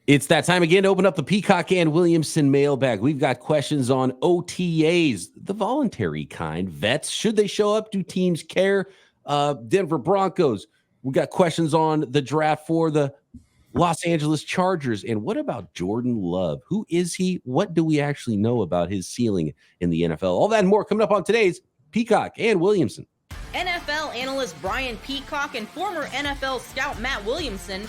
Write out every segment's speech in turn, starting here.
It's that time again to open up the Peacock and Williamson mailbag. We've got questions on OTAs, the voluntary kind. Vets, should they show up? Do teams care? Denver Broncos. We got questions on the draft for the Los Angeles Chargers. And what about Jordan Love? Who is he? What do we actually know about his ceiling in the NFL? All that and more coming up on today's Peacock and Williamson. NFL analyst Brian Peacock and former NFL scout Matt Williamson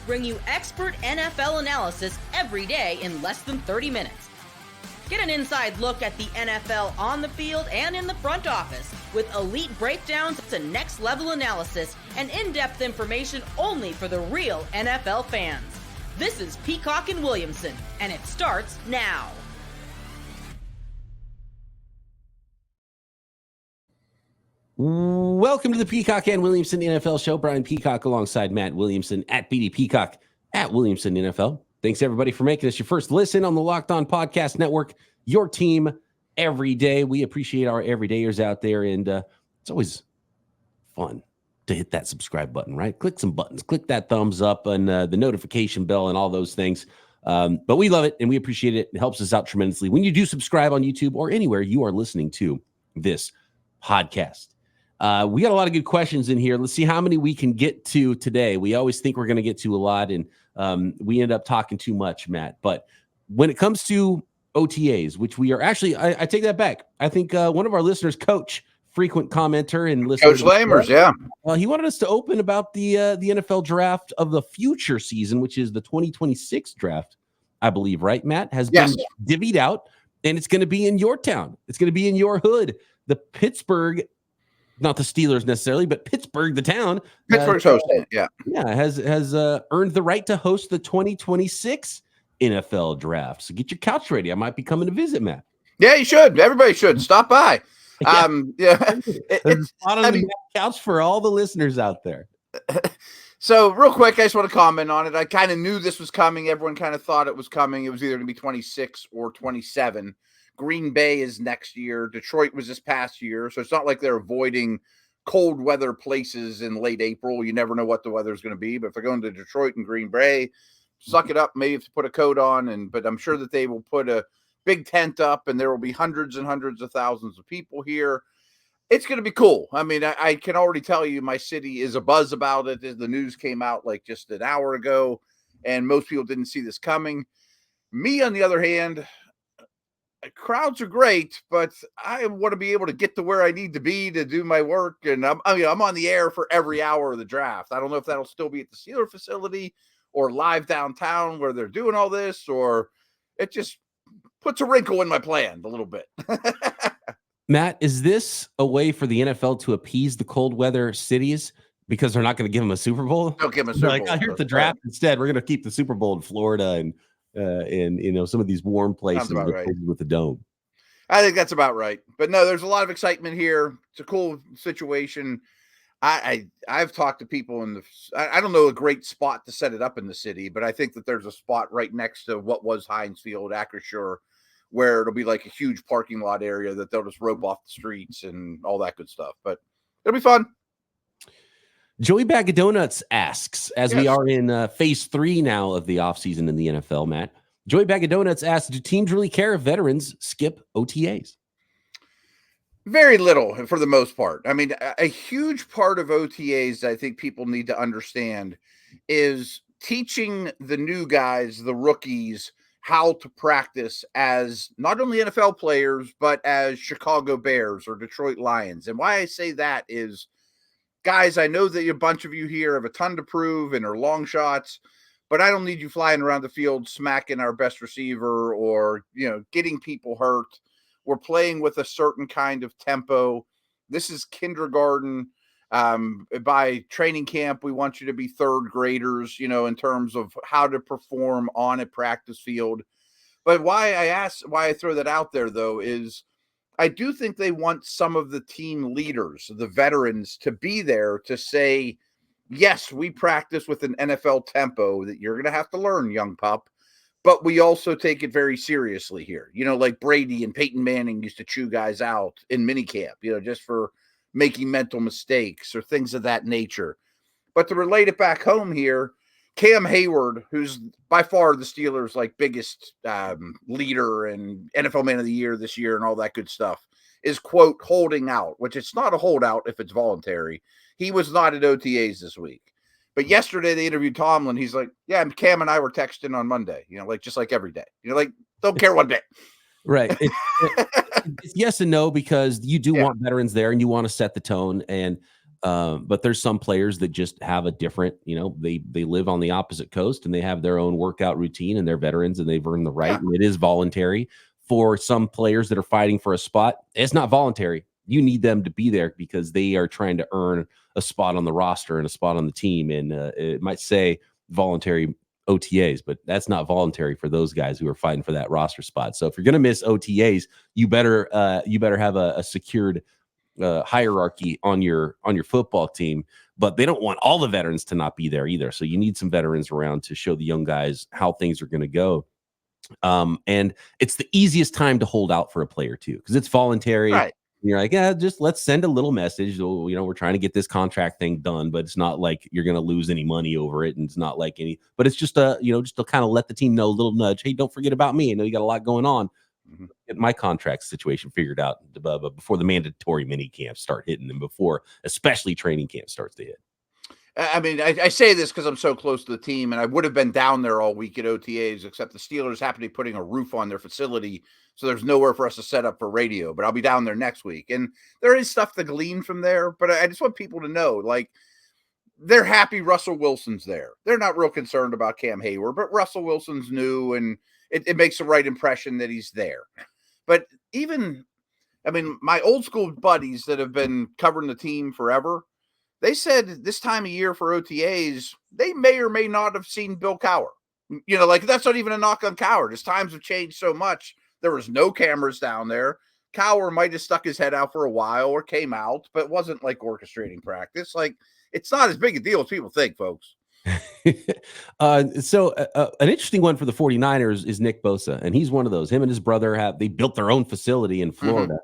bring you expert NFL analysis every day in less than 30 minutes. Get an inside look at the NFL on the field and in the front office with elite breakdowns to next-level analysis and in-depth information only for the real NFL fans. This is Peacock and Williamson, and it starts now. Welcome to the Peacock and Williamson NFL Show. Brian Peacock alongside Matt Williamson at BD Peacock at Williamson NFL. Thanks, everybody, for making us your first listen on the Locked On Podcast Network, your team every day. We appreciate our everydayers out there, and it's always fun to hit that subscribe button, right? Click some buttons. Click that thumbs up and the notification bell and all those things. But we love it, and we appreciate it. It helps us out tremendously when you do subscribe on YouTube or anywhere you are listening to this podcast. We got a lot of good questions in here. Let's see how many we can get to today. We always think we're going to get to a lot, and we end up talking too much, Matt. But when it comes to OTAs, which we are actually, I take that back. I think one of our listeners, Coach, frequent commenter and listener, Coach Lamers, yeah. He wanted us to open about the NFL draft of the future season, which is the 2026 draft, I believe, right, Matt? Has been divvied out, and it's going to be in your town. It's going to be in your hood. The Pittsburgh, not the Steelers necessarily, but Pittsburgh, the town. Pittsburgh's hosting, has earned the right to host the 2026 NFL draft. So get your couch ready. I might be coming to visit, Matt. Yeah, you should. Everybody should stop by. It's on the couch for all the listeners out there. So real quick, I just want to comment on it. I kind of knew this was coming. Everyone kind of thought it was coming. It was either going to be 26 or 27. Green Bay is next year. Detroit was this past year. So it's not like they're avoiding cold weather places in late April. You never know what the weather is going to be. But if they're going to Detroit and Green Bay, suck it up. Maybe if you put a coat on. But I'm sure that they will put a big tent up and there will be hundreds and hundreds of thousands of people here. It's going to be cool. I mean, I can already tell you my city is abuzz about it. The news came out like just an hour ago, and most people didn't see this coming. Me, on the other hand, crowds are great, but I want to be able to get to where I need to be to do my work. And I'm on the air for every hour of the draft. I don't know if that'll still be at the Steeler facility or live downtown where they're doing all this, or it just puts a wrinkle in my plan a little bit. Matt, is this a way for the NFL to appease the cold weather cities because they're not going to give them a Super Bowl? Don't give them a Super Bowl. Like, here's the draft instead. We're going to keep the Super Bowl in Florida and some of these warm places with the dome. I think that's about right. But no, there's a lot of excitement here. It's a cool situation. I've talked to people I don't know a great spot to set it up in the city, but I think that there's a spot right next to what was Heinz Field, Acrisure, where it'll be like a huge parking lot area that they'll just rope off the streets and all that good stuff. But it'll be fun. Joey Bag of Donuts asks, as we are in phase 3 now of the offseason in the NFL, Matt, Joey Bag of Donuts asks, do teams really care if veterans skip OTAs? Very little for the most part. I mean, a huge part of OTAs I think people need to understand is teaching the new guys, the rookies, how to practice as not only NFL players, but as Chicago Bears or Detroit Lions. And why I say that is, guys, I know that a bunch of you here have a ton to prove and are long shots, but I don't need you flying around the field smacking our best receiver or, getting people hurt. We're playing with a certain kind of tempo. This is kindergarten. By training camp, we want you to be third graders, in terms of how to perform on a practice field. But why I throw that out there, though, is I do think they want some of the team leaders, the veterans, to be there to say, yes, we practice with an NFL tempo that you're going to have to learn, young pup, but we also take it very seriously here. Like Brady and Peyton Manning used to chew guys out in minicamp, just for making mental mistakes or things of that nature. But to relate it back home here, Cam Hayward, who's by far the Steelers' like biggest leader and NFL Man of the Year this year and all that good stuff, is quote holding out, which it's not a holdout if it's voluntary. He was not at OTAs this week. But yesterday they interviewed Tomlin. He's like, yeah, Cam and I were texting on Monday, like just like every day. Like, don't care one bit. Right. It's yes and no, because you do want veterans there and you want to set the tone. And but there's some players that just have a different, they live on the opposite coast and they have their own workout routine and they're veterans and they've earned the right. And it is voluntary for some players that are fighting for a spot. It's not voluntary. You need them to be there because they are trying to earn a spot on the roster and a spot on the team. And it might say voluntary OTAs, but that's not voluntary for those guys who are fighting for that roster spot. So if you're going to miss OTAs, you better have a secured hierarchy on your football team. But they don't want all the veterans to not be there either. So you need some veterans around to show the young guys how things are going to go. And it's the easiest time to hold out for a player too, because it's voluntary. Right. And you're like, yeah, just let's send a little message. We're trying to get this contract thing done, but it's not like you're going to lose any money over it. And it's not like but it's just just to kind of let the team know, a little nudge. Hey, don't forget about me. I know you got a lot going on. Get my contract situation figured out before the mandatory mini camps start hitting and before especially training camp starts to hit. I mean, I say this because I'm so close to the team, and I would have been down there all week at OTAs, except the Steelers happen to be putting a roof on their facility, so there's nowhere for us to set up for radio. But I'll be down there next week, and there is stuff to glean from there. But I just want people to know, like, they're happy Russell Wilson's there. They're not real concerned about Cam Hayward, but Russell Wilson's new, and it makes the right impression that he's there. But even, I mean, my old school buddies that have been covering the team forever, they said this time of year for OTAs, they may or may not have seen Bill Cowher. Like, that's not even a knock on Cowher. As times have changed so much, there was no cameras down there. Cowher might have stuck his head out for a while or came out, but wasn't like orchestrating practice. Like, it's not as big a deal as people think, folks. So an interesting one for the 49ers is Nick Bosa, and he's one of those. Him and his brother they built their own facility in Florida.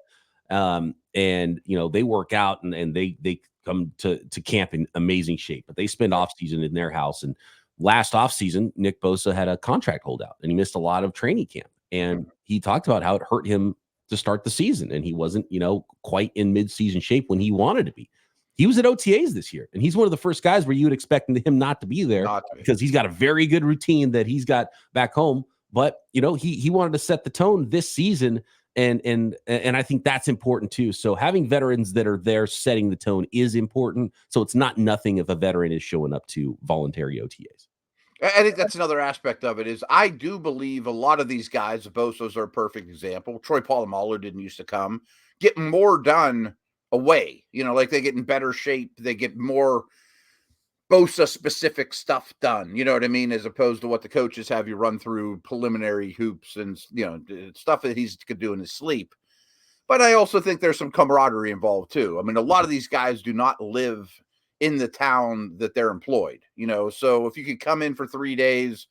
And they work out and they come to camp in amazing shape, but they spend off season in their house. And last off season, Nick Bosa had a contract holdout and he missed a lot of training camp. And he talked about how it hurt him to start the season. And he wasn't, quite in mid-season shape when he wanted to be. He was at OTAs this year, and he's one of the first guys where you would expect him not to be there because he's got a very good routine that he's got back home. But, he wanted to set the tone this season. And I think that's important too. So having veterans that are there setting the tone is important. So it's not nothing if a veteran is showing up to voluntary OTAs. I think that's another aspect of it is I do believe a lot of these guys, the Bosos are a perfect example. Troy Polamalu didn't used to come, get more done away. Like they get in better shape. They get more Bosa specific stuff done. You know what I mean? As opposed to what the coaches have you run through preliminary hoops and, stuff that he could do in his sleep. But I also think there's some camaraderie involved too. I mean, a lot of these guys do not live in the town that they're employed, so if you could come in for 3 days,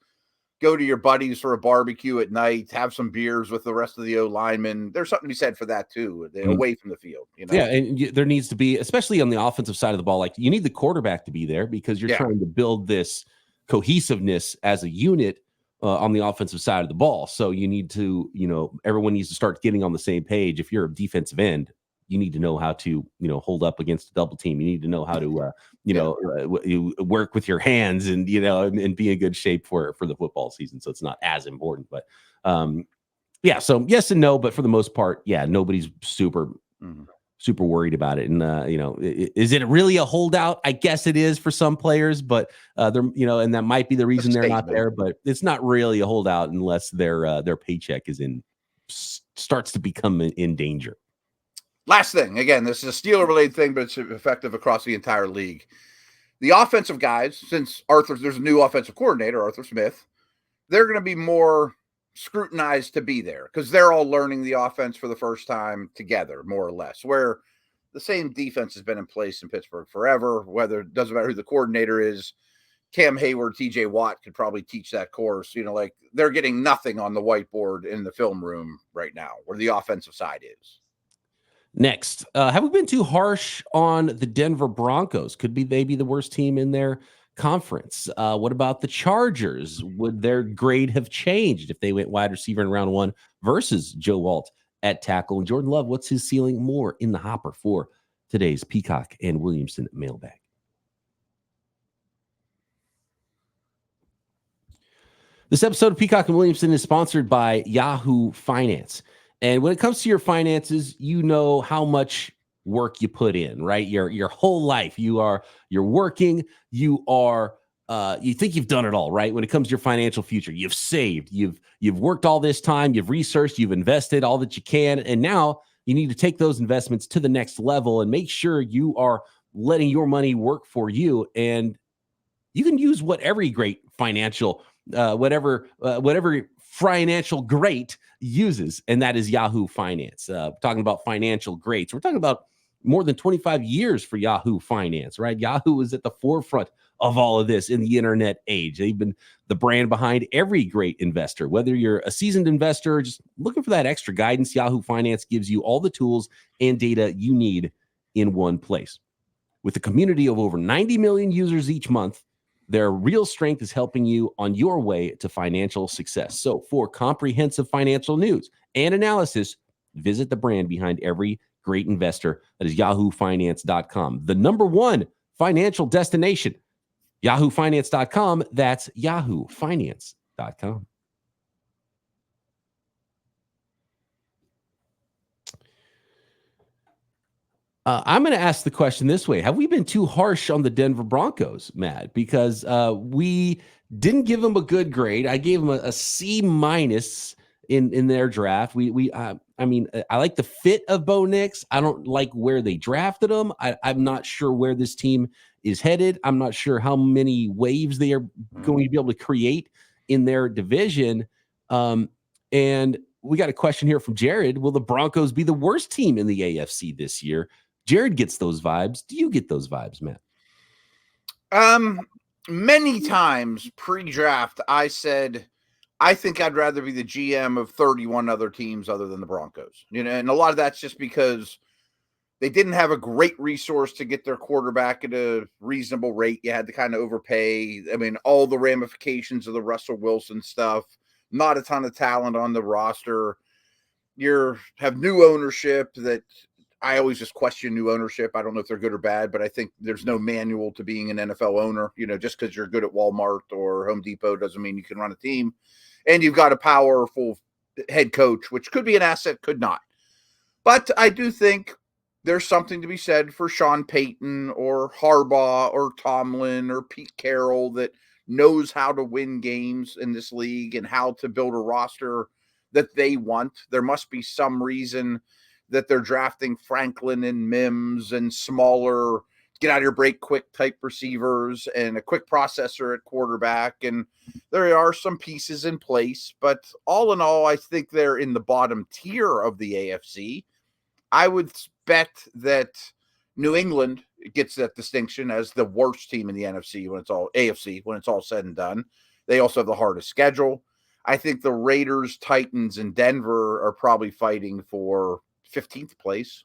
go to your buddies for a barbecue at night, have some beers with the rest of the O linemen, there's something to be said for that too, away from the field. Yeah, and there needs to be, especially on the offensive side of the ball, like you need the quarterback to be there because you're trying to build this cohesiveness as a unit on the offensive side of the ball. So you need to, everyone needs to start getting on the same page. If you're a defensive end, you need to know how to, hold up against a double team. You need to know how to, you work with your hands and, and be in good shape for the football season. So it's not as important, but so yes and no, but for the most part, nobody's super worried about it. And, is it really a holdout? I guess it is for some players, but they're, and that might be the reason they're not there, but it's not really a holdout unless their paycheck starts to become in danger. Last thing, again, this is a Steeler-related thing, but it's effective across the entire league. The offensive guys, since there's a new offensive coordinator, Arthur Smith, they're going to be more scrutinized to be there because they're all learning the offense for the first time together, more or less, where the same defense has been in place in Pittsburgh forever, whether it doesn't matter who the coordinator is. Cam Hayward, TJ Watt could probably teach that course. Like they're getting nothing on the whiteboard in the film room right now where the offensive side is. Next, have we been too harsh on the Denver Broncos? Could they be the worst team in there? conference? What about the Chargers? Would their grade have changed if they went wide receiver in round 1 versus Joe Alt at tackle? And Jordan Love, what's his ceiling? More in the hopper for today's Peacock and Williamson mailbag. This episode of Peacock and Williamson is sponsored by Yahoo Finance. And when it comes to your finances, you know how much work you put in, right? Your whole life, you're working, you think you've done it all, right? When it comes to your financial future, you've saved, you've worked all this time, you've researched, you've invested all that you can, and now you need to take those investments to the next level and make sure you are letting your money work for you. And you can use whatever great financial whatever financial great uses, and that is Yahoo Finance. Talking about financial greats, we're talking about more than 25 years for Yahoo Finance, right? Yahoo is at the forefront of all of this in the internet age. They've been the brand behind every great investor. Whether you're a seasoned investor or just looking for that extra guidance, Yahoo Finance gives you all the tools and data you need in one place. With a community of over 90 million users each month, their real strength is helping you on your way to financial success. So for comprehensive financial news and analysis, visit the brand behind every great investor. That is yahoofinance.com. The number one financial destination, yahoofinance.com. That's yahoofinance.com. I'm going to ask the question this way. Have we been too harsh on the Denver Broncos, Matt? Because we didn't give them a good grade. I gave them a C- in their draft. I like the fit of Bo Nix. I don't like where they drafted him. I'm not sure where this team is headed. I'm not sure how many waves they are going to be able to create in their division. And we got a question here from Jared. Will the Broncos be the worst team in the AFC this year? Jared gets those vibes. Do you get those vibes, Matt? Many times pre-draft, I said, I think I'd rather be the GM of 31 other teams other than the Broncos. And a lot of that's just because they didn't have a great resource to get their quarterback at a reasonable rate. You had to kind of overpay. I mean, all the ramifications of the Russell Wilson stuff, not a ton of talent on the roster. You have new ownership that I always just question new ownership. I don't know if they're good or bad, but I think there's no manual to being an NFL owner. Just because you're good at Walmart or Home Depot doesn't mean you can run a team. And you've got a powerful head coach, which could be an asset, could not. But I do think there's something to be said for Sean Payton or Harbaugh or Tomlin or Pete Carroll that knows how to win games in this league and how to build a roster that they want. There must be some reason that they're drafting Franklin and Mims and smaller, get out of your break quick type receivers and a quick processor at quarterback. And there are some pieces in place, but all in all, I think they're in the bottom tier of the AFC. I would bet that New England gets that distinction as the worst team in the AFC when it's all said and done. They also have the hardest schedule. I think the Raiders, Titans, and Denver are probably fighting for 15th place.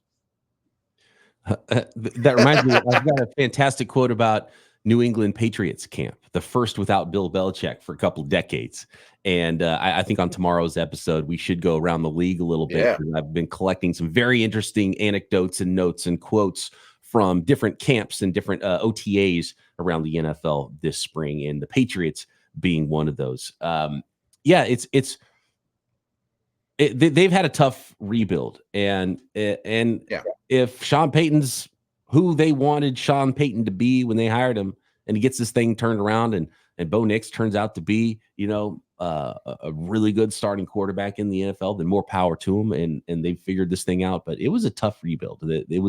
That reminds me, I've got a fantastic quote about New England Patriots camp, the first without Bill Belichick for a couple of decades. And I think on tomorrow's episode, we should go around the league a little bit. Yeah. I've been collecting some very interesting anecdotes and notes and quotes from different camps and different OTAs around the NFL this spring, and the Patriots being one of those. They've had a tough rebuild, and if Sean Payton's who they wanted Sean Payton to be when they hired him, and he gets this thing turned around, and Bo Nix turns out to be, a really good starting quarterback in the NFL, then more power to him, and they figured this thing out. But it was a tough rebuild. It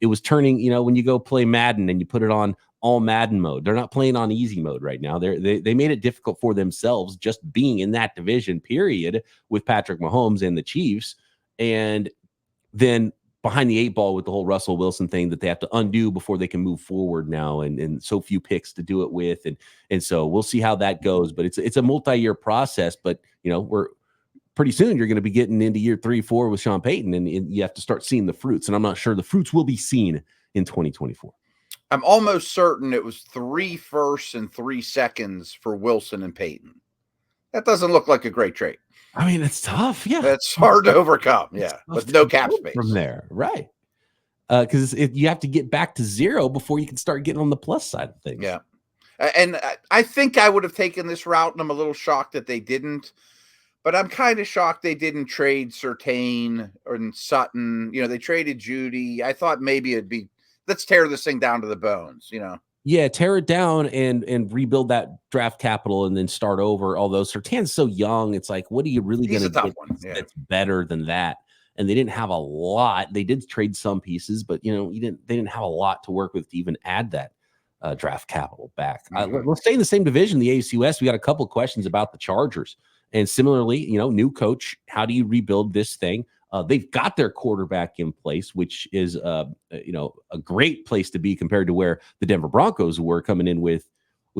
was turning, when you go play Madden and you put it on all Madden mode, they're not playing on easy mode right now. They made it difficult for themselves just being in that division, period, with Patrick Mahomes and the Chiefs. And then behind the 8 ball with the whole Russell Wilson thing that they have to undo before they can move forward now, and so few picks to do it with. And so we'll see how that goes, but it's a multi-year process. But, we're pretty soon you're going to be getting into year 3, 4 with Sean Payton, and you have to start seeing the fruits. And I'm not sure the fruits will be seen in 2024. I'm almost certain it was 3 firsts and 3 seconds for Wilson and Peyton. That doesn't look like a great trade. I mean, it's tough. Yeah. That's hard to overcome. Yeah. With no cap space. From there. Right. Because you have to get back to 0 before you can start getting on the plus side of things. Yeah. And I think I would have taken this route, and I'm a little shocked that they didn't. But I'm kind of shocked they didn't trade Surtain or Sutton. They traded Judy. I thought maybe it'd be, let's tear this thing down to the bones, Yeah, tear it down and rebuild that draft capital and then start over. Although Surtain's so young, it's like, what are you really going to get that's better than that? And they didn't have a lot. They did trade some pieces, but they didn't have a lot to work with to even add that draft capital back. Let's stay in the same division, the AFC West. We got a couple of questions about the Chargers. And similarly, new coach, how do you rebuild this thing? They've got their quarterback in place, which is a great place to be compared to where the Denver Broncos were coming in with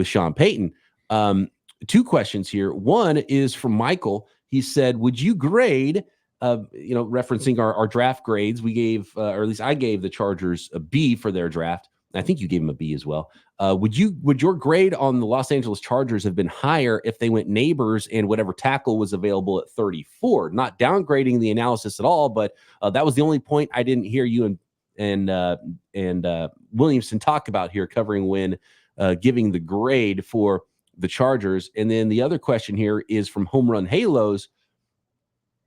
Sean Payton. 2 questions here. One is from Michael. He said, would you grade, referencing our draft grades, we gave, or at least I gave the Chargers a B for their draft. I think you gave them a B as well. Would your grade on the Los Angeles Chargers have been higher if they went Neighbors and whatever tackle was available at 34? Not downgrading the analysis at all, but that was the only point I didn't hear you and Williamson talk about here, covering when giving the grade for the Chargers. And then the other question here is from Home Run Halos.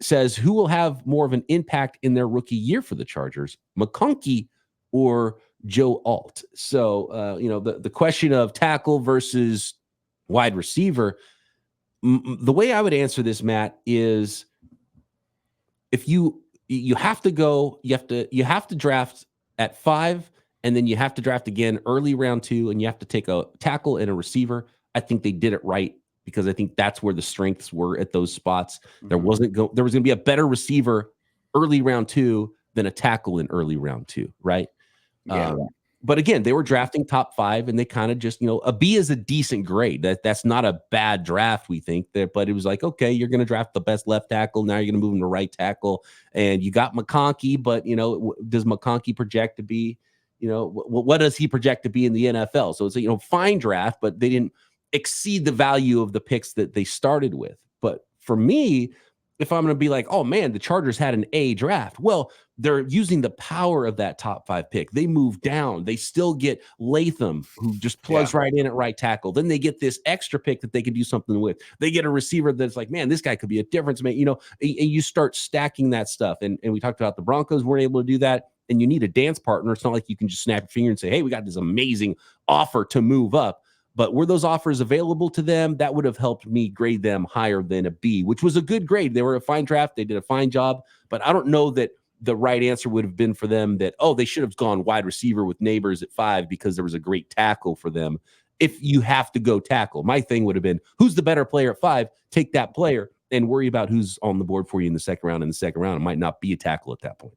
Says, who will have more of an impact in their rookie year for the Chargers, McConkey or Joe Alt? So, the question of tackle versus wide receiver, the way I would answer this, Matt, is if you have to go, you have to draft at 5, and then you have to draft again early round 2, and you have to take a tackle and a receiver. I think they did it right, because I think that's where the strengths were at those spots. There was going to be a better receiver early round 2 than a tackle in early round 2, right? Yeah. But again, they were drafting top 5, and they kind of just, a B is a decent grade. That's not a bad draft, we think. But it was like, okay, you're going to draft the best left tackle. Now you're going to move him to right tackle. And you got McConkey, but, does McConkey project to be, what does he project to be in the NFL? So it's a, fine draft, but they didn't exceed the value of the picks that they started with. But for me, if I'm going to be like, oh man, the Chargers had an A draft. Well, they're using the power of that top 5 pick. They move down. They still get Latham, who just plugs right in at right tackle. Then they get this extra pick that they can do something with. They get a receiver that's like, man, this guy could be a difference maker. And you start stacking that stuff. And we talked about the Broncos weren't able to do that. And you need a dance partner. It's not like you can just snap your finger and say, hey, we got this amazing offer to move up. But were those offers available to them? That would have helped me grade them higher than a B, which was a good grade. They were a fine draft. They did a fine job. But I don't know that the right answer would have been for them that, oh, they should have gone wide receiver with Neighbors at 5 because there was a great tackle for them. If you have to go tackle, my thing would have been, who's the better player at 5? Take that player and worry about who's on the board for you in the second round. In the second round, it might not be a tackle at that point.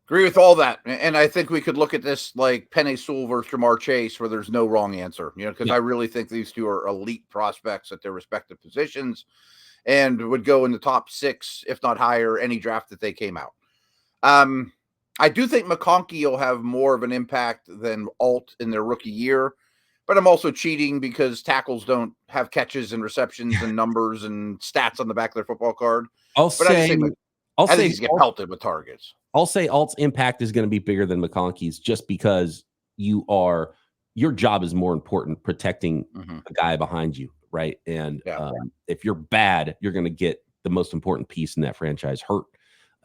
Agree with all that. And I think we could look at this like Penei Sewell versus Jamar Chase, where there's no wrong answer, because I really think these two are elite prospects at their respective positions and would go in the top 6, if not higher, any draft that they came out. I do think McConkey will have more of an impact than Alt in their rookie year, but I'm also cheating because tackles don't have catches and receptions and numbers and stats on the back of their football card. I think he's get pelted with targets. I'll say Alt's impact is going to be bigger than McConkey's, just because your job is more important protecting the guy behind you, right? And if you're bad, you're going to get the most important piece in that franchise hurt.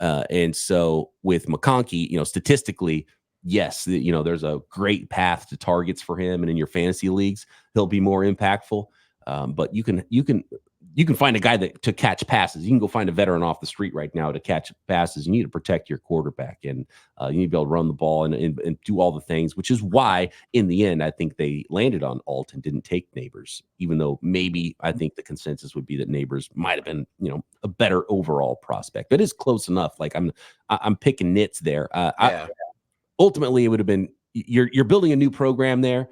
And so with McConkey, statistically, yes, there's a great path to targets for him, and in your fantasy leagues, he'll be more impactful. But you can find a guy to catch passes. You can go find a veteran off the street right now to catch passes. You need to protect your quarterback, and you need to be able to run the ball and do all the things, which is why in the end, I think they landed on Alt and didn't take Neighbors, even though maybe I think the consensus would be that Neighbors might've been, a better overall prospect, but it's close enough. Like I'm picking nits there. Ultimately it would have been, you're building a new program there.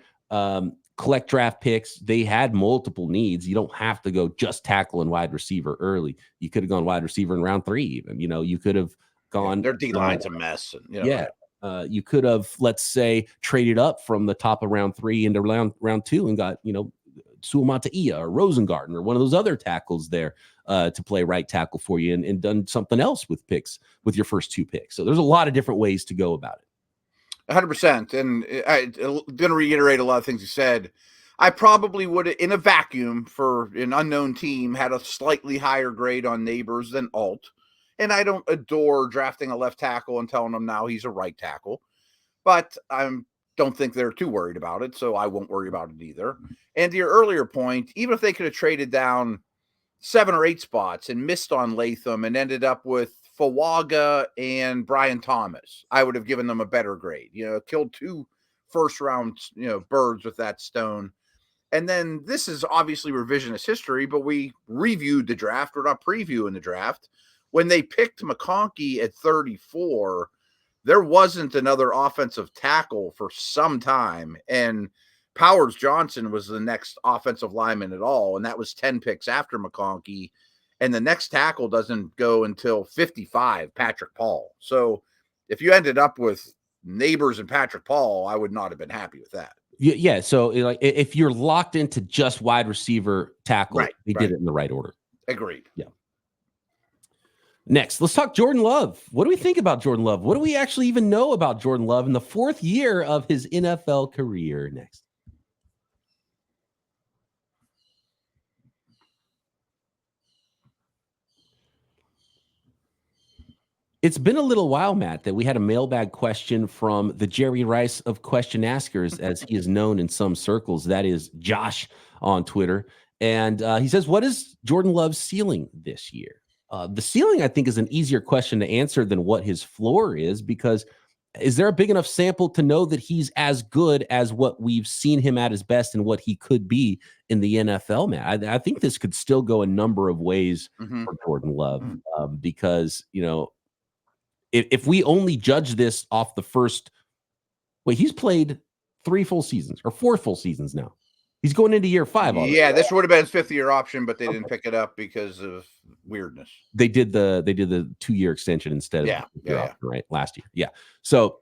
Collect draft picks. They had multiple needs. You don't have to go just tackle and wide receiver early. You could have gone wide receiver in round 3 even. You could have gone. Their D line's a mess. You could have, let's say, traded up from the top of round 3 into round 2 and got, Suamataia or Rosengarten or one of those other tackles there to play right tackle for you, and done something else with your first 2 picks. So there's a lot of different ways to go about it. 100%. And I'm going to reiterate a lot of things you said. I probably would, in a vacuum for an unknown team, had a slightly higher grade on Neighbors than Alt. And I don't adore drafting a left tackle and telling them now he's a right tackle. But I don't think they're too worried about it, so I won't worry about it either. And to your earlier point, even if they could have traded down 7 or 8 spots and missed on Latham and ended up with Fawaga and Brian Thomas, I would have given them a better grade. Killed 2 first-round, birds with that stone. And then this is obviously revisionist history, but we reviewed the draft. We're not previewing the draft. When they picked McConkey at 34, there wasn't another offensive tackle for some time. And Powers Johnson was the next offensive lineman at all. And that was 10 picks after McConkey. And the next tackle doesn't go until 55, Patrick Paul. So if you ended up with Neighbors and Patrick Paul, I would not have been happy with that. Yeah. So like, if you're locked into just wide receiver tackle, they did it in the right order. Agreed. Yeah. Next, let's talk Jordan Love. What do we think about Jordan Love? What do we actually even know about Jordan Love in the 4th year of his NFL career? Next. It's been a little while, Matt, that we had a mailbag question from the Jerry Rice of question askers, as he is known in some circles. That is Josh on Twitter. And he says, what is Jordan Love's ceiling this year? The ceiling, I think, is an easier question to answer than what his floor is, because is there a big enough sample to know that he's as good as what we've seen him at his best and what he could be in the NFL, man? I think this could still go a number of ways for Jordan Love, because, if we only judge this off the first, he's played 3 full seasons or 4 full seasons now. He's going into year 5 already. Yeah, this would have been his 5th-year option, but they didn't pick it up because of weirdness. They did the 2-year extension instead of the option, right? Last year. Yeah. So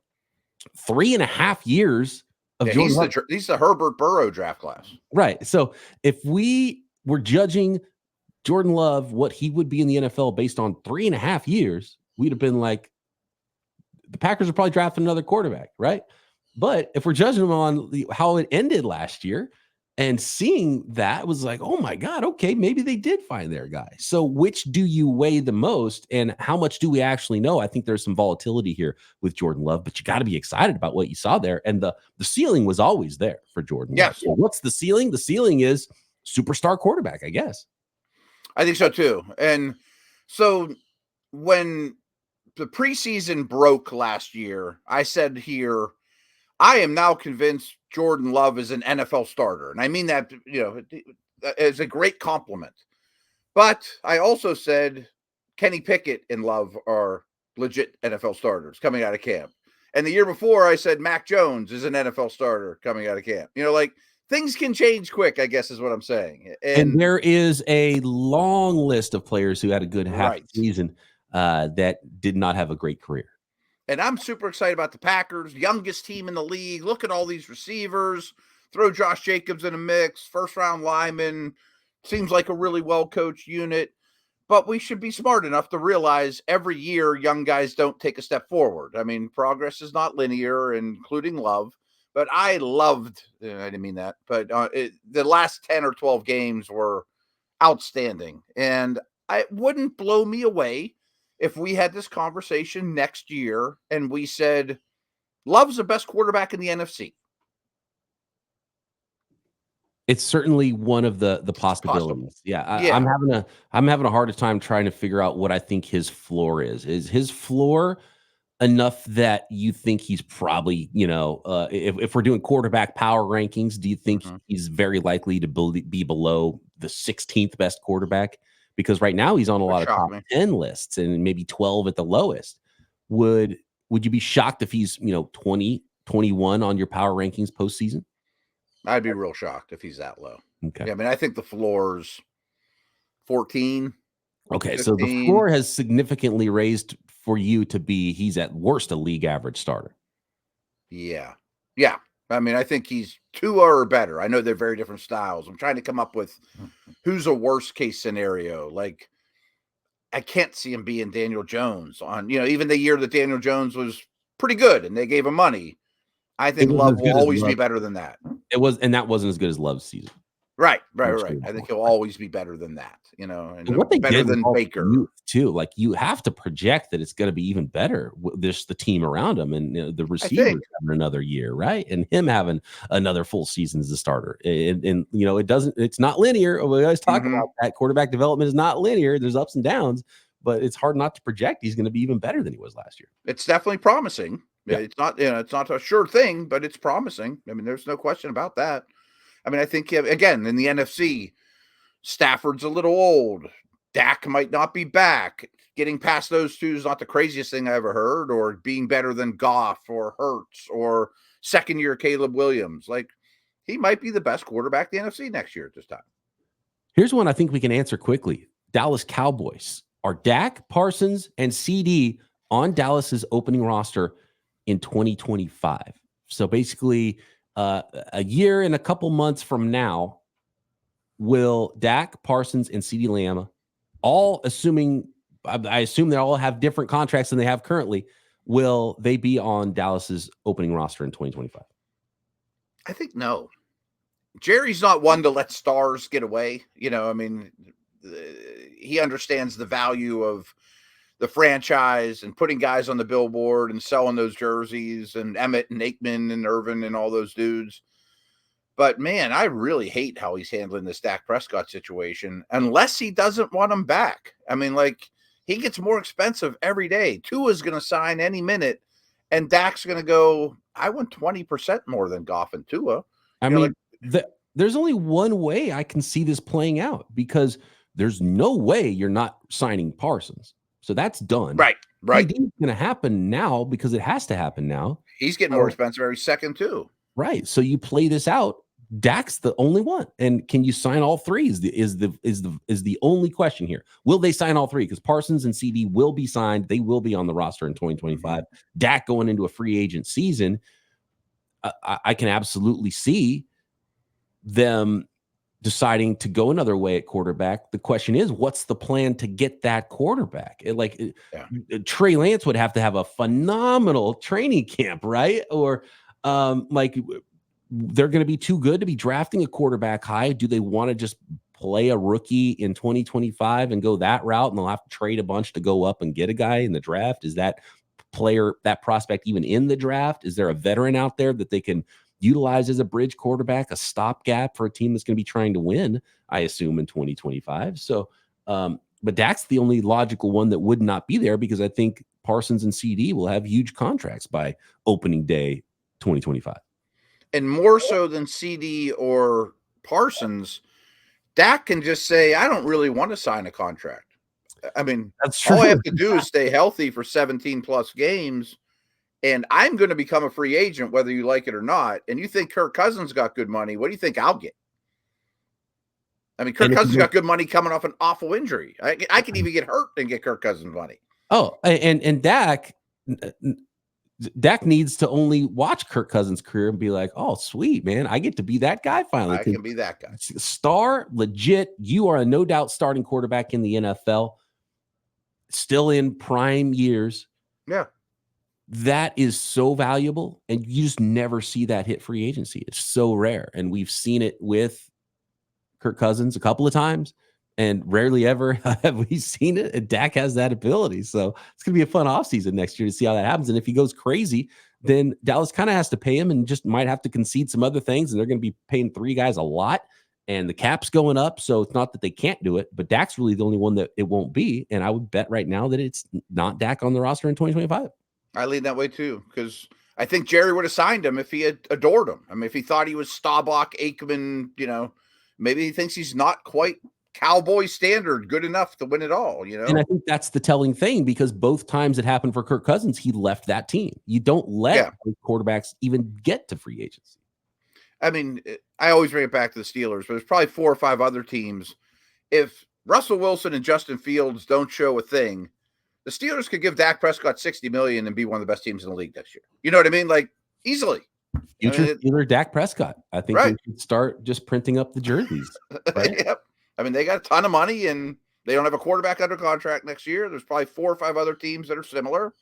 3.5 years of Jordan Love. He's the Herbert Burrow draft class. Right. So if we were judging Jordan Love, what he would be in the NFL based on 3.5 years, we'd have been like, the Packers are probably drafting another quarterback, right? But if we're judging them on how it ended last year and seeing that, was like, oh my God, okay, maybe they did find their guy. So which do you weigh the most, and how much do we actually know? I think there's some volatility here with Jordan Love, but you got to be excited about what you saw there. And the ceiling was always there for Jordan Love. So what's the ceiling? The ceiling is superstar quarterback, I guess. I think so too. And so when the preseason broke last year, I said here, I am now convinced Jordan Love is an NFL starter. And I mean that, as a great compliment. But I also said Kenny Pickett and Love are legit NFL starters coming out of camp. And the year before, I said Mac Jones is an NFL starter coming out of camp. Things can change quick, I guess is what I'm saying. And there is a long list of players who had a good half season that did not have a great career. And I'm super excited about the Packers, youngest team in the league. Look at all these receivers. Throw Josh Jacobs in a mix, first-round lineman. Seems like a really well-coached unit. But we should be smart enough to realize every year young guys don't take a step forward. I mean, progress is not linear, including Love. But I loved, I didn't mean that, but the last 10 or 12 games were outstanding. And it wouldn't blow me away if we had this conversation next year and we said, Love's the best quarterback in the NFC. It's certainly one of the possibilities. Yeah, I'm having a harder time trying to figure out what I think his floor is. Is his floor enough that you think he's probably, if we're doing quarterback power rankings, do you think he's very likely to be below the 16th best quarterback? Because right now he's on a lot of top 10 lists and maybe 12 at the lowest. Would you be shocked if he's, 20, 21 on your power rankings postseason? I'd be real shocked if he's that low. Okay. Yeah, I mean, I think the floor's 14. Okay, 15. so the floor has significantly raised for you to be, he's at worst a league average starter. Yeah. Yeah. I mean, I think he's Tua or better. I know they're very different styles. I'm trying to come up with who's a worst case scenario. Like, I can't see him being Daniel Jones on, even the year that Daniel Jones was pretty good and they gave him money. I think Love will always be better than that. And that wasn't as good as Love's season. Right. I think he'll always be better than that, and what they better did than Baker too. Like, you have to project that it's going to be even better with the team around him and the receivers having another year, right? And him having another full season as a starter. And it's not linear. We always talk about that. Quarterback development is not linear. There's ups and downs, but it's hard not to project he's going to be even better than he was last year. It's definitely promising. Yeah. It's not a sure thing, but it's promising. I mean, there's no question about that. I mean, I think, again, in the NFC, Stafford's a little old. Dak might not be back. Getting past those two is not the craziest thing I ever heard, or being better than Goff or Hurts or second-year Caleb Williams. Like, he might be the best quarterback in the NFC next year at this time. Here's one I think we can answer quickly. Dallas Cowboys. Are Dak, Parsons, and CD on Dallas's opening roster in 2025? So basically, a year and a couple months from now, will Dak, Parsons, and CeeDee Lamb, all assuming, I assume they all have different contracts than they have currently, will they be on Dallas's opening roster in 2025? I think no. Jerry's not one to let stars get away. I mean, he understands the value of the franchise and putting guys on the billboard and selling those jerseys, and Emmett and Aikman and Irvin and all those dudes. But man, I really hate how he's handling this Dak Prescott situation, unless he doesn't want him back. I mean, like, he gets more expensive every day. Tua's going to sign any minute, and Dak's going to go, I want 20% more than Goff and Tua. There's only one way I can see this playing out, because there's no way you're not signing Parsons. So that's done. Right. It's going to happen now because it has to happen now. He's getting more expensive every second too. Right. So you play this out. Dak's the only one. And can you sign all three is the only question here. Will they sign all three? Because Parsons and CD will be signed. They will be on the roster in 2025. Dak going into a free agent season. I can absolutely see them deciding to go another way at quarterback. The question is, what's the plan to get that quarterback? Trey Lance would have to have a phenomenal training camp, right? Or they're going to be too good to be drafting a quarterback high. Do they want to just play a rookie in 2025 and go that route, and they'll have to trade a bunch to go up and get a guy in the draft? Is that prospect even in the draft? Is there a veteran out there that they can utilize as a bridge quarterback, a stopgap for a team that's going to be trying to win, I assume, in 2025? So, but Dak's the only logical one that would not be there, because I think Parsons and CD will have huge contracts by opening day 2025. And more so than CD or Parsons, Dak can just say, I don't really want to sign a contract. I mean, that's true. All I have to do is stay healthy for 17 plus games, and I'm going to become a free agent, whether you like it or not. And you think Kirk Cousins got good money. What do you think I'll get? I mean, Kirk Cousins got good money coming off an awful injury. I could even get hurt and get Kirk Cousins money. Oh, and Dak needs to only watch Kirk Cousins' career and be like, oh, sweet, man, I get to be that guy finally. I can be that guy. Star, legit. You are a no doubt starting quarterback in the NFL, still in prime years. Yeah. That is so valuable, and you just never see that hit free agency. It's so rare, and we've seen it with Kirk Cousins a couple of times, and rarely ever have we seen it. And Dak has that ability, so it's going to be a fun offseason next year to see how that happens. And if he goes crazy, then Dallas kind of has to pay him and just might have to concede some other things, and they're going to be paying three guys a lot, and the cap's going up, so it's not that they can't do it, but Dak's really the only one that it won't be, and I would bet right now that it's not Dak on the roster in 2025. I lean that way too, because I think Jerry would have signed him if he had adored him. I mean, if he thought he was Staubach, Aikman, maybe he thinks he's not quite Cowboy standard good enough to win it all, And I think that's the telling thing, because both times it happened for Kirk Cousins, he left that team. You don't let quarterbacks even get to free agency. I mean, I always bring it back to the Steelers, but there's probably 4 or 5 other teams. If Russell Wilson and Justin Fields don't show a thing, the Steelers could give Dak Prescott $60 million and be one of the best teams in the league this year. You know what I mean? Like, easily. Future Steeler Dak Prescott. I think we should start just printing up the jerseys. Right? Yep. I mean, they got a ton of money, and they don't have a quarterback under contract next year. There's probably 4 or 5 other teams that are similar.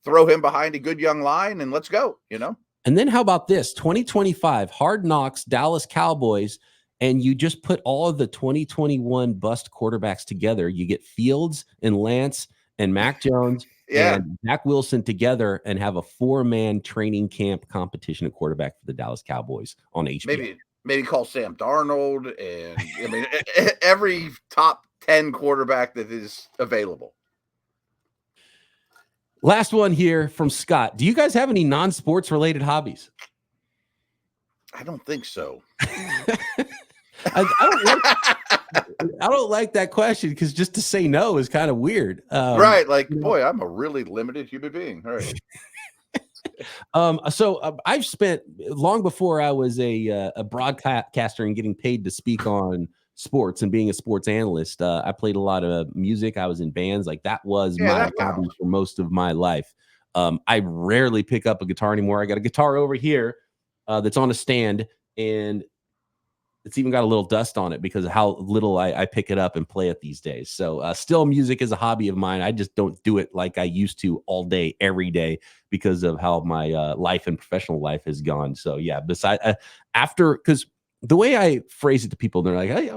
Throw him behind a good young line, and let's go, And then how about this? 2025, Hard Knocks, Dallas Cowboys, and you just put all of the 2021 bust quarterbacks together. You get Fields and Lance and Mac Jones and Zach Wilson together and have a 4-man training camp competition at quarterback for the Dallas Cowboys on HBO. Maybe call Sam Darnold, and I mean every top 10 quarterback that is available. Last one here from Scott. Do you guys have any non-sports related hobbies? I don't think so. I don't like that question, because just to say no is kind of weird. Right. Like, boy, I'm a really limited human being. All right. So I've spent, long before I was a broadcaster and getting paid to speak on sports and being a sports analyst, I played a lot of music. I was in bands. Like, that was my hobby for most of my life. I rarely pick up a guitar anymore. I got a guitar over here that's on a stand, and it's even got a little dust on it because of how little I pick it up and play it these days. So still, music is a hobby of mine. I just don't do it like I used to all day, every day, because of how my life and professional life has gone. So yeah, because the way I phrase it to people, they're like, "Hey,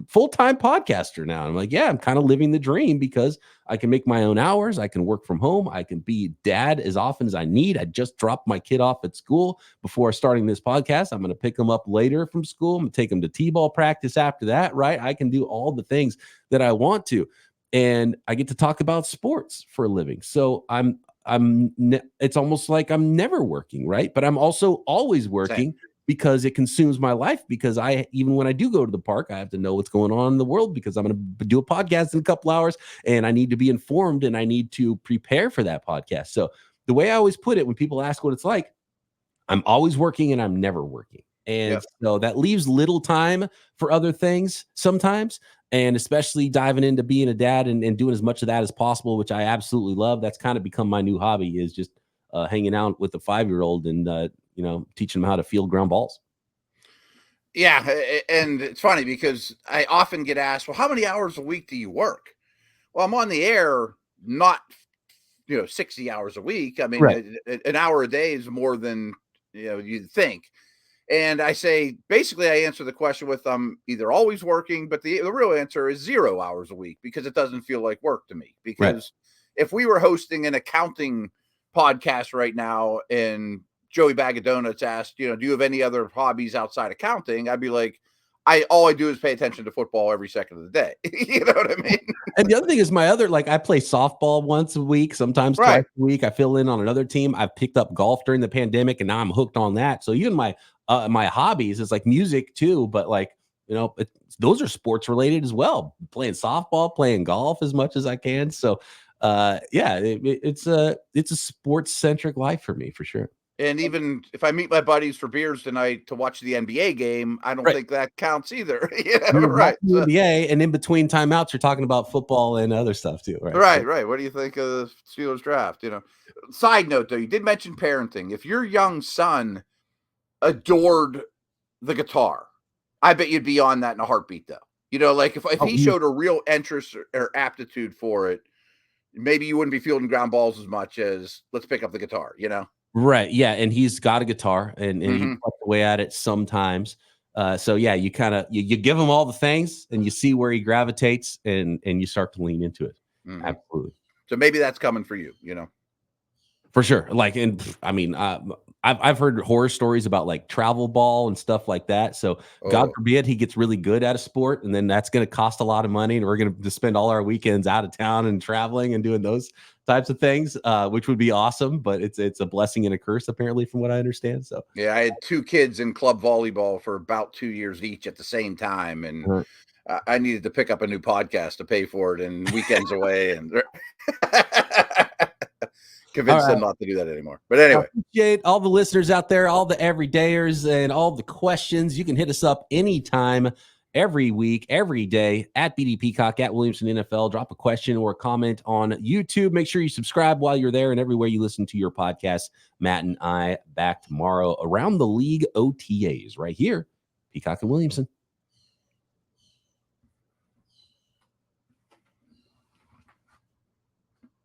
full-time podcaster now." I'm like, "Yeah, I'm kind of living the dream, because I can make my own hours. I can work from home. I can be dad as often as I need. I just dropped my kid off at school before starting this podcast. I'm going to pick him up later from school. I'm going to take him to t-ball practice after that, right? I can do all the things that I want to, and I get to talk about sports for a living. So it's almost like I'm never working, right? But I'm also always working." Same. Because it consumes my life, because even when I do go to the park, I have to know what's going on in the world, because I'm going to do a podcast in a couple hours, and I need to be informed, and I need to prepare for that podcast. So the way I always put it when people ask what it's like, I'm always working and I'm never working. And so that leaves little time for other things sometimes, and especially diving into being a dad and doing as much of that as possible, which I absolutely love. That's kind of become my new hobby, is just hanging out with a 5-year-old and, teaching them how to field ground balls. Yeah. And it's funny because I often get asked, well, how many hours a week do you work? Well, I'm on the air, not, 60 hours a week. I mean, right. An hour a day is more than, you'd think. And I say, basically, I answer the question with, I'm either always working, but the real answer is 0 hours a week, because it doesn't feel like work to me. Because if we were hosting an accounting podcast right now and Joey Bag of Donuts asked, do you have any other hobbies outside accounting? I'd be like, all I do is pay attention to football every second of the day. You know what I mean? And the other thing is I play softball once a week, sometimes twice a week. I fill in on another team. I've picked up golf during the pandemic, and now I'm hooked on that. So even my hobbies is like music too, but those are sports related as well. Playing softball, playing golf as much as I can. So it's a sports centric life for me, for sure. And even if I meet my buddies for beers tonight to watch the NBA game, I don't think that counts either. Right. NBA, and in between timeouts, you're talking about football and other stuff too, right? Right. What do you think of the Steelers draft? Side note though, you did mention parenting. If your young son adored the guitar, I bet you'd be on that in a heartbeat though. If he showed a real interest or aptitude for it, maybe you wouldn't be fielding ground balls as much as let's pick up the guitar, Right. Yeah. And he's got a guitar and he plucks away at it sometimes. So yeah, you kind of, you give him all the things and you see where he gravitates and you start to lean into it. Mm-hmm. Absolutely. So maybe that's coming for you, For sure. I've heard horror stories about like travel ball and stuff like that. So God forbid he gets really good at a sport, and then that's going to cost a lot of money, and we're going to spend all our weekends out of town and traveling and doing those types of things, which would be awesome. But it's a blessing and a curse, apparently, from what I understand. So yeah, I had 2 kids in club volleyball for about 2 years each at the same time, and I needed to pick up a new podcast to pay for it, and weekends away, and convince them not to do that anymore. But anyway, I appreciate all the listeners out there, all the everydayers, and all the questions. You can hit us up anytime every week, every day at BD Peacock, at Williamson NFL. Drop a question or a comment on YouTube. Make sure you subscribe while you're there and everywhere you listen to your podcast. Matt and I back tomorrow around the league OTAs right here. Peacock and Williamson.